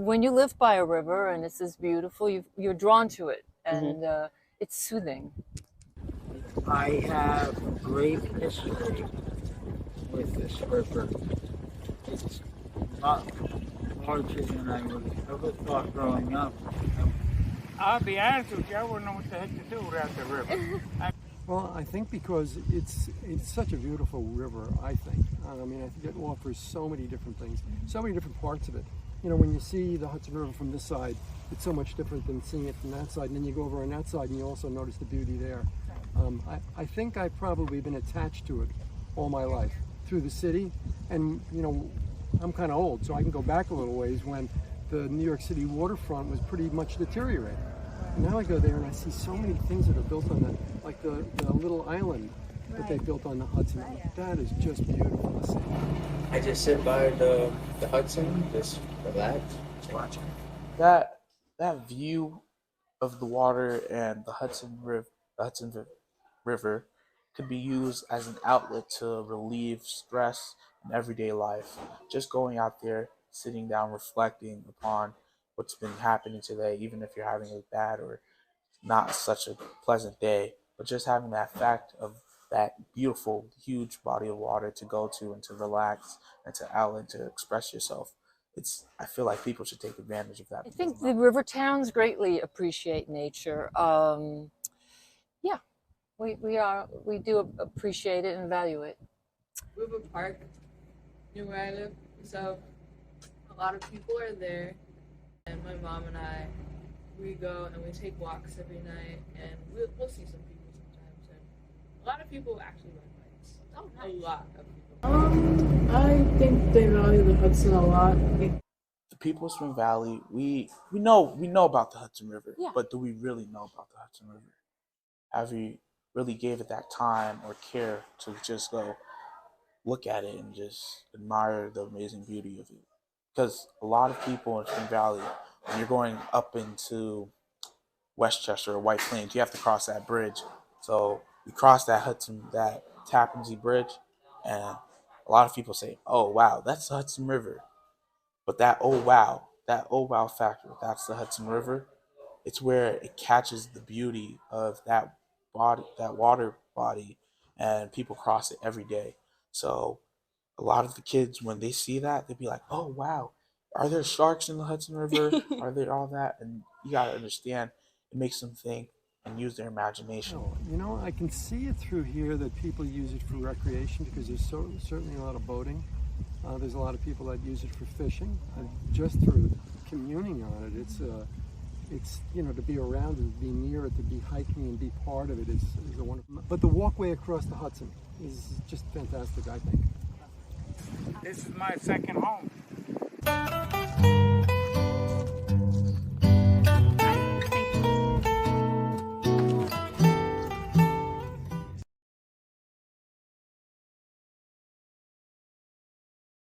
when you live by a river and it's this beautiful, you're drawn to it, and it's soothing. I have great history with this river. It's not larger than I would have ever thought growing up. I'll be honest with you, I wouldn't know what the heck to do without the river. Well, I think because it's such a beautiful river, I think. I mean, I think it offers so many different things, so many different parts of it. You know, when you see the Hudson River from this side, it's so much different than seeing it from that side. And then you go over on that side and you also notice the beauty there. I think I've probably been attached to it all my life through the city. And, you know, I'm kind of old, so I can go back a little ways when the New York City waterfront was pretty much deteriorated. Now I go there and I see so many things that are built on that, like the little island that they built on the Hudson. That is just beautiful to see. I just sit by the Hudson, just relax, just watch it. That view of the water and the Hudson River could be used as an outlet to relieve stress in everyday life. Just going out there, sitting down, reflecting upon what's been happening today, even if you're having a bad or not such a pleasant day, but just having that fact of that beautiful, huge body of water to go to and to relax and to outlet, to express yourself. I feel like people should take advantage of that. I think the river towns greatly appreciate nature. Yeah, we do appreciate it and value it. River Park, near where I live, so a lot of people are there, and my mom and I, we go and we take walks every night, and we'll see some people sometimes, and a lot of people actually ride bikes. Oh, nice. A lot of people. I think they value the Hudson a lot. The people of Spring Valley, we know about the Hudson River, but do we really know about the Hudson River? Have we really gave it that time or care to just go look at it and just admire the amazing beauty of it? Because a lot of people in Spring Valley, when you're going up into Westchester or White Plains, you have to cross that bridge. So you cross that Tappan Zee Bridge, and a lot of people say, "Oh wow, that's the Hudson River." But that oh wow factor, that's the Hudson River. It's where it catches the beauty of that water body, and people cross it every day. So a lot of the kids, when they see that, they'd be like, "Oh wow, are there sharks in the Hudson River? Are there all that?" And you gotta understand, it makes them think and use their imagination. You know, I can see it through here that people use it for recreation because there's certainly a lot of boating. There's a lot of people that use it for fishing. Just through communing on it, it's you know, to be around it, to be near it, to be hiking and be part of it is a wonderful. But the walkway across the Hudson is just fantastic, I think. This is my second home.